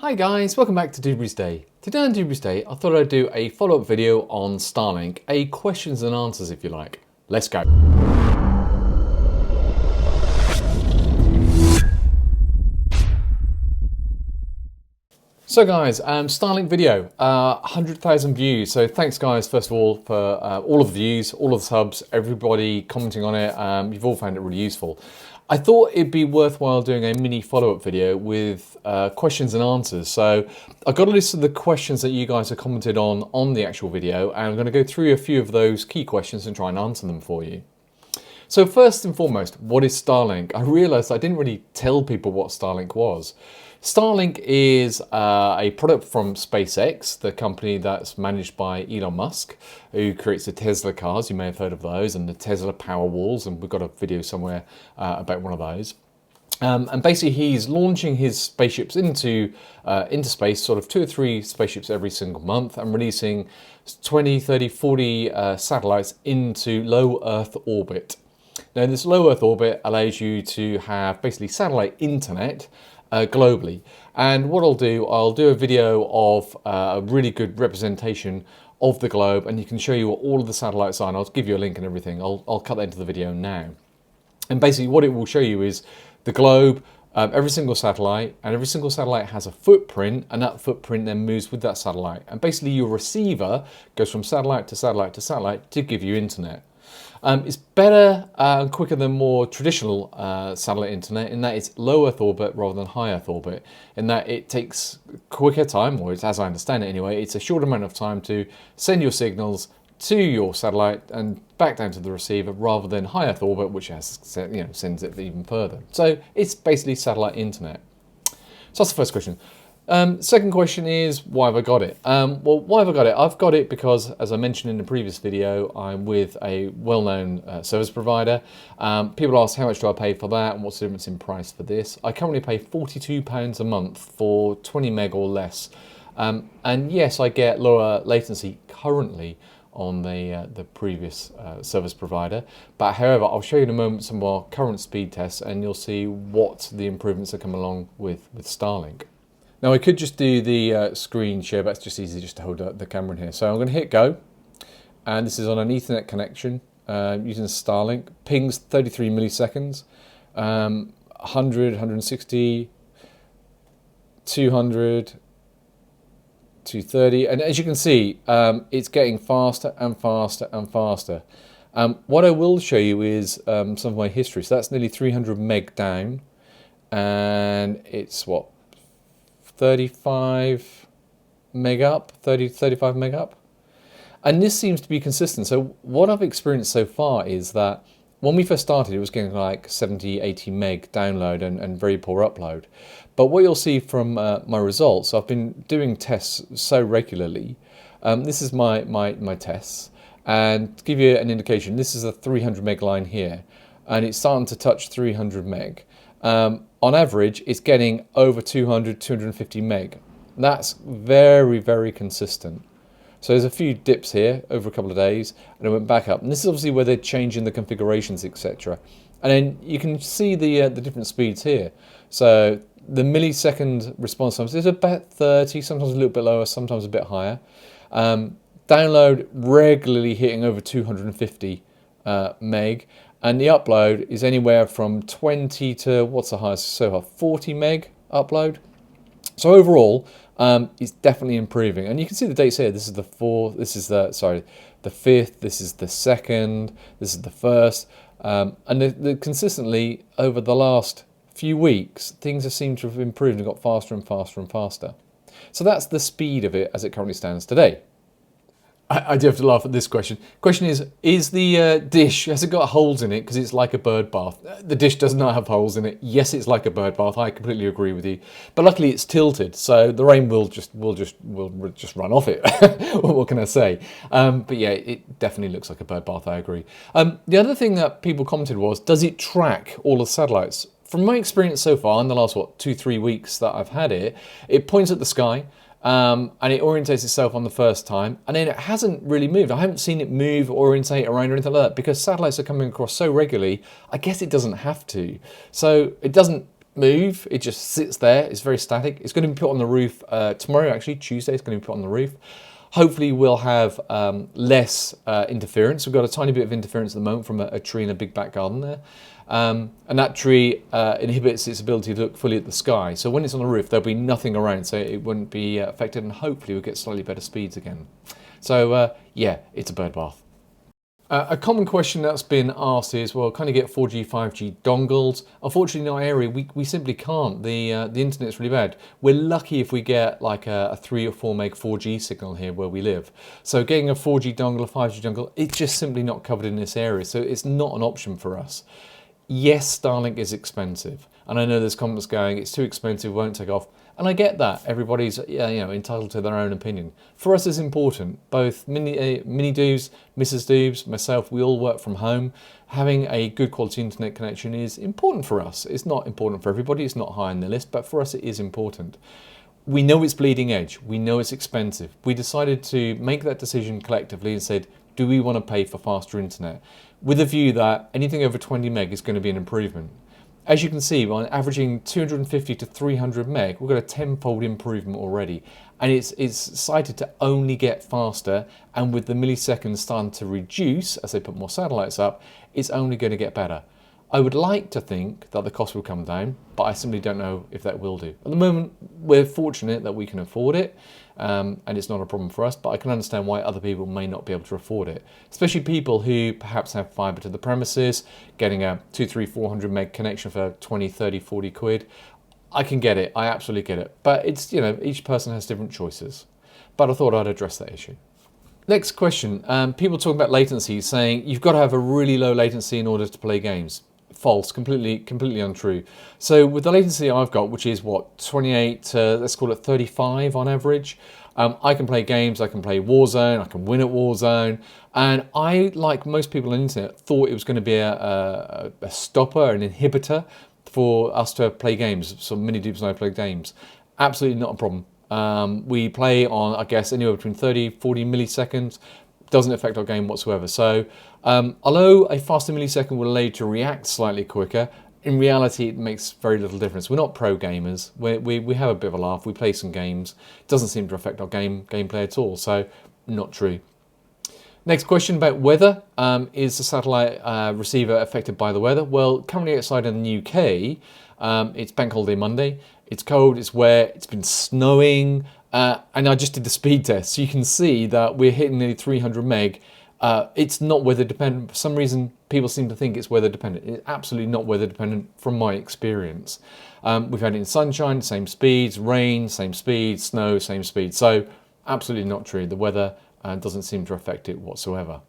Hi guys, welcome back to Doobrey's Day. Today on Doobrey's Day, I thought I'd do a follow-up video on Starlink, a questions and answers if you like. Let's go. So guys, Starlink video, 100,000 views. So thanks guys, first of all, for all of the views, all of the subs, everybody commenting on it. You've all found it really useful. I thought it'd be worthwhile doing a mini follow-up video with questions and answers. So I've got a list of the questions that you guys have commented on the actual video, and I'm going to go through a few of those key questions and try and answer them for you. So first and foremost, what is Starlink? I realized I didn't really tell people what Starlink was. Starlink is a product from SpaceX, the company that's managed by Elon Musk, who creates the Tesla cars. You may have heard of those, and the Tesla Powerwalls, and we've got a video somewhere about one of those. And basically he's launching his spaceships into space, sort of 2 or 3 spaceships every single month, and releasing 20, 30, 40 satellites into low Earth orbit. Now this low Earth orbit allows you to have basically satellite internet globally. And what I'll do a video of a really good representation of the globe, and you can show you what all of the satellites are, and I'll give you a link and everything. I'll cut that into the video now. And basically what it will show you is the globe, every single satellite, and every single satellite has a footprint, and that footprint then moves with that satellite. And basically your receiver goes from satellite to satellite to satellite to give you internet. It's better and quicker than more traditional satellite internet in that it's low Earth orbit rather than high Earth orbit, in that it takes quicker time, or as I understand it anyway, it's a short amount of time to send your signals to your satellite and back down to the receiver, rather than high Earth orbit, which has, sends it even further. So it's basically satellite internet. So that's the first question. Second question is, why have I got it? Well, why have I got it? I've got it because, as I mentioned in the previous video, I'm with a well-known service provider. People ask, how much do I pay for that, and what's the difference in price for this? I currently pay £42 a month for 20 meg or less. And yes, I get lower latency currently on the previous service provider. But however, I'll show you in a moment some of our current speed tests, and you'll see what the improvements that come along with Starlink. Now I could just do the screen share, but it's just easy just to hold the camera in here. So I'm going to hit go, and this is on an Ethernet connection using Starlink. Pings 33 milliseconds, 100, 160, 200, 230, and as you can see, it's getting faster and faster and faster. What I will show you is some of my history. So that's nearly 300 meg down, and it's what? 35 meg up, 35 meg up. And this seems to be consistent. So what I've experienced so far is that when we first started, it was getting like 70, 80 meg download and very poor upload. But what you'll see from my results, I've been doing tests so regularly. This is my tests. And to give you an indication, this is a 300 meg line here, and it's starting to touch 300 meg. On average, it's getting over 200, 250 meg. That's very, very consistent. So there's a few dips here over a couple of days, and it went back up. And this is obviously where they're changing the configurations, etc. And then you can see the different speeds here. So the millisecond response times is about 30, sometimes a little bit lower, sometimes a bit higher. Download regularly hitting over 250 meg. And the upload is anywhere from 20 to, what's the highest so far, 40 meg upload. So overall, it's definitely improving. And you can see the dates here. This is the 4th, this is the 5th, this is the 2nd, this is the 1st. And consistently, over the last few weeks, things have seemed to have improved and got faster and faster and faster. So that's the speed of it as it currently stands today. I do have to laugh at this question. Question is the dish, has it got holes in it because it's like a bird bath? The dish does not have holes in it. Yes, it's like a bird bath. I completely agree with you. But luckily it's tilted, so the rain will just run off it. What can I say? But yeah, it definitely looks like a bird bath, I agree. The other thing that people commented was, does it track all the satellites? From my experience so far, in the last, 2-3 weeks that I've had it, it points at the sky, and it orientates itself on the first time, and then it hasn't really moved. I haven't seen it move, orientate around or anything like that, because satellites are coming across so regularly, I guess it doesn't have to. So it doesn't move. It just sits there. It's very static. It's going to be put on the roof tomorrow, actually. Tuesday, it's going to be put on the roof. Hopefully we'll have less interference. We've got a tiny bit of interference at the moment from a tree in a big back garden there. And that tree inhibits its ability to look fully at the sky. So when it's on the roof, there'll be nothing around, so it wouldn't be affected, and hopefully we'll get slightly better speeds again. So yeah, it's a bird bath. A common question that's been asked is, well, can you get 4G, 5G dongles? Unfortunately, in our area, we simply can't. The internet's really bad. We're lucky if we get like a 3 or 4 meg 4G signal here where we live. So getting a 4G dongle, a 5G dongle, it's just simply not covered in this area. So it's not an option for us. Yes, Starlink is expensive. And I know there's comments going, it's too expensive, won't take off. And I get that. Everybody's entitled to their own opinion. For us, it's important. Both Mini Doobs, Mrs. Doobs, myself, we all work from home. Having a good quality internet connection is important for us. It's not important for everybody. It's not high on the list, but for us, it is important. We know it's bleeding edge. We know it's expensive. We decided to make that decision collectively and said, do we want to pay for faster internet? With a view that anything over 20 meg is going to be an improvement. As you can see, by averaging 250 to 300 meg, we've got a 10-fold improvement already. And it's cited to only get faster, and with the milliseconds starting to reduce as they put more satellites up, it's only going to get better. I would like to think that the cost will come down, but I simply don't know if that will do. At the moment, we're fortunate that we can afford it, and it's not a problem for us, but I can understand why other people may not be able to afford it. Especially people who perhaps have fibre to the premises, getting a 200, 300, 400 meg connection for 20, 30, 40 quid. I can get it, I absolutely get it. But it's, each person has different choices. But I thought I'd address that issue. Next question, people talking about latency, saying you've got to have a really low latency in order to play games. False, completely untrue. So with the latency I've got, which is what, 28 to, let's call it 35 on average, I can play games, I can play Warzone, I can win at Warzone, and I, like most people on the internet, thought it was going to be a stopper, an inhibitor for us to play games. So Mini Doobs and I play games. Absolutely not a problem. We play on, I guess, anywhere between 30, 40 milliseconds. Doesn't affect our game whatsoever. So although a faster millisecond will allow you to react slightly quicker, in reality it makes very little difference. We're not pro gamers. We have a bit of a laugh. We play some games. It doesn't seem to affect our gameplay at all. So not true. Next question about weather. Is the satellite receiver affected by the weather? Well, currently outside in the UK, it's Bank Holiday Monday. It's cold, it's wet, it's been snowing. And I just did the speed test, so you can see that we're hitting nearly 300 meg. It's not weather dependent. For some reason, people seem to think it's weather dependent. It's absolutely not weather dependent from my experience. We've had it in sunshine, same speeds, rain, same speed, snow, same speed. So absolutely not true. The weather doesn't seem to affect it whatsoever.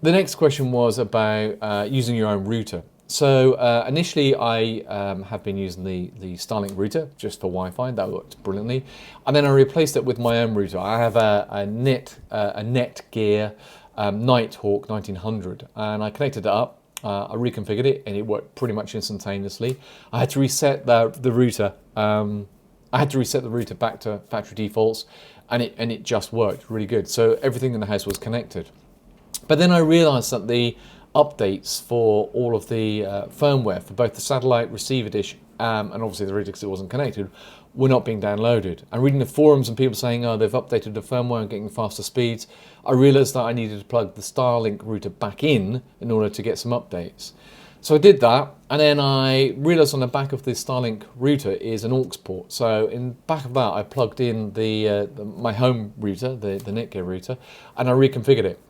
The next question was about using your own router. So initially I have been using the Starlink router just for Wi-Fi. That worked brilliantly. And then I replaced it with my own router. I have a Netgear Nighthawk 1900, and I connected it up. I reconfigured it, and it worked pretty much instantaneously. I had to reset the router. I had to reset the router back to factory defaults, and it just worked really good. So everything in the house was connected. But then I realised that the updates for all of the firmware for both the satellite receiver dish and obviously the router, because it wasn't connected, were not being downloaded. And reading the forums and people saying, oh, they've updated the firmware and getting faster speeds, I realised that I needed to plug the Starlink router back in order to get some updates. So I did that, and then I realised on the back of the Starlink router is an aux port. So in back of that, I plugged in my home router, the Netgear router, and I reconfigured it.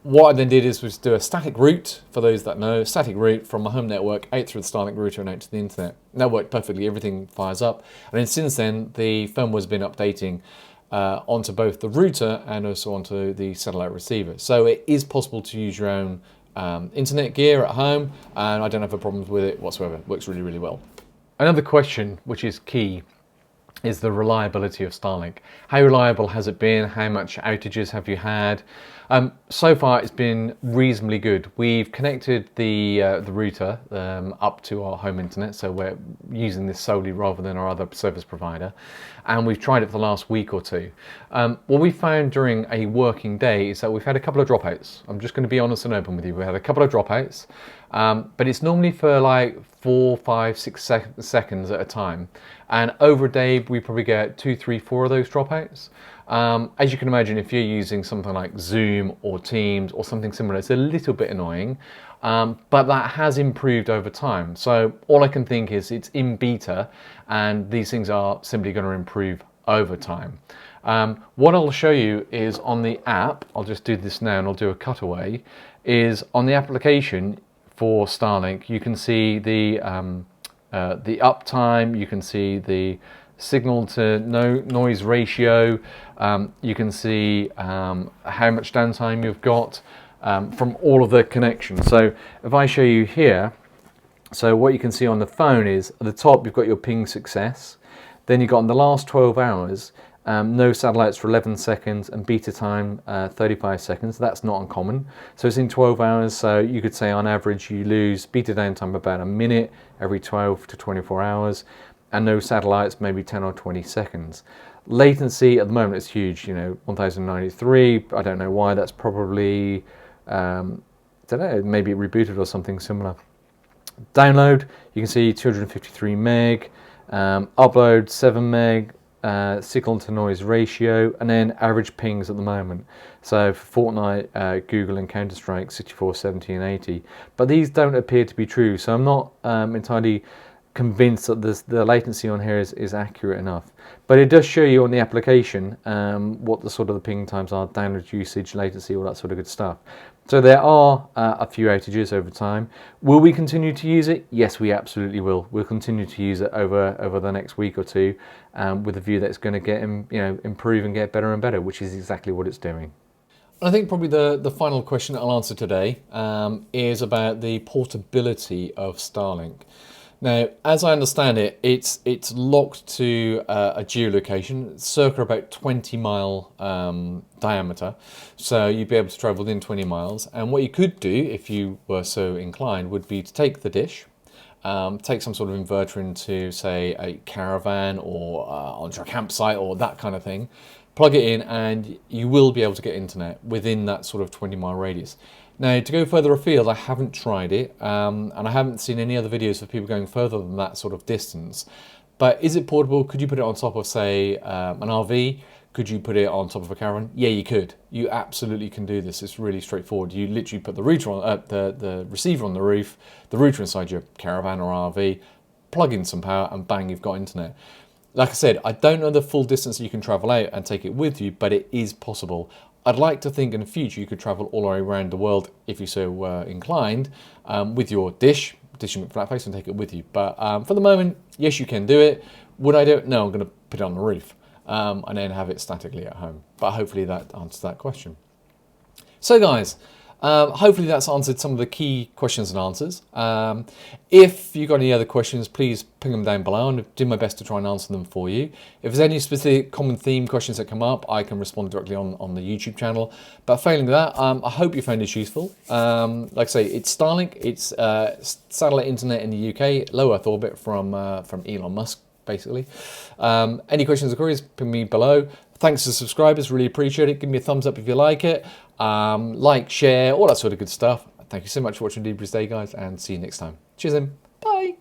What I then did was do a static route, for those that know, static route from my home network out through the Starlink router and out to the internet. And that worked perfectly, everything fires up. And then since then, the firmware's been updating onto both the router and also onto the satellite receiver. So it is possible to use your own internet gear at home, and I don't have a problem with it whatsoever. It works really, really well. Another question, which is key, is the reliability of Starlink. How reliable has it been? How much outages have you had? So far, it's been reasonably good. We've connected the router up to our home internet, so we're using this solely rather than our other service provider, and we've tried it for the last week or two. What we found during a working day is that we've had a couple of dropouts. I'm just going to be honest and open with you. We had a couple of dropouts. But it's normally for like 4, 5, 6 seconds at a time. And over a day, we probably get 2, 3, 4 of those dropouts. As you can imagine, if you're using something like Zoom or Teams or something similar, it's a little bit annoying, but that has improved over time. So all I can think is it's in beta, and these things are simply going to improve over time. What I'll show you is on the app, I'll just do this now and I'll do a cutaway, is on the application for Starlink, you can see the uptime, you can see the signal to noise ratio, you can see how much downtime you've got from all of the connections. So if I show you here, so what you can see on the phone is at the top you've got your ping success, then you've got in the last 12 hours no satellites for 11 seconds and beta time 35 seconds. That's not uncommon. So it's in 12 hours. So you could say on average you lose beta downtime about a minute every 12 to 24 hours, and no satellites maybe 10 or 20 seconds. Latency at the moment is huge, 1093. I don't know why. That's probably, don't know, maybe it rebooted or something similar. Download, you can see 253 meg, upload 7 meg, signal to noise ratio, and then average pings at the moment. So for Fortnite, Google and Counter-Strike 64, 70 and 80. But these don't appear to be true, so I'm not entirely convinced that the latency on here is accurate enough. But it does show you on the application what the sort of the ping times are, download usage, latency, all that sort of good stuff. So there are a few outages over time. Will we continue to use it? Yes, we absolutely will. We'll continue to use it over the next week or two, with a view that it's going to get improve and get better and better, which is exactly what it's doing. I think probably the final question I'll answer today is about the portability of Starlink. Now, as I understand it, it's locked to a geolocation, circa about 20-mile diameter. So you'd be able to travel within 20 miles. And what you could do, if you were so inclined, would be to take the dish, take some sort of inverter into, say, a caravan or onto a campsite or that kind of thing, plug it in, and you will be able to get internet within that sort of 20-mile radius. Now, to go further afield, I haven't tried it, and I haven't seen any other videos of people going further than that sort of distance. But is it portable? Could you put it on top of, say, an RV? Could you put it on top of a caravan? Yeah, you could. You absolutely can do this. It's really straightforward. You literally put the router on, the receiver on the roof, the router inside your caravan or RV, plug in some power, and bang, you've got internet. Like I said, I don't know the full distance you can travel out and take it with you, but it is possible. I'd like to think in the future you could travel all the way around the world, if you're so inclined, with your dish and flat-face, and take it with you. But for the moment, yes, you can do it. Would I do it? No, I'm going to put it on the roof and then have it statically at home. But hopefully that answers that question. So guys, hopefully that's answered some of the key questions and answers. If you've got any other questions, please ping them down below, and I'll do my best to try and answer them for you. If there's any specific common theme questions that come up, I can respond directly on the YouTube channel. But failing that, I hope you found this useful. Like I say, it's Starlink. It's satellite internet in the UK, low Earth orbit from Elon Musk, basically. Any questions or queries, ping me below. Thanks to subscribers, really appreciate it. Give me a thumbs up if you like it. Like, share, all that sort of good stuff. Thank you so much for watching Doobrey's Day, guys, and see you next time. Cheers then. Bye.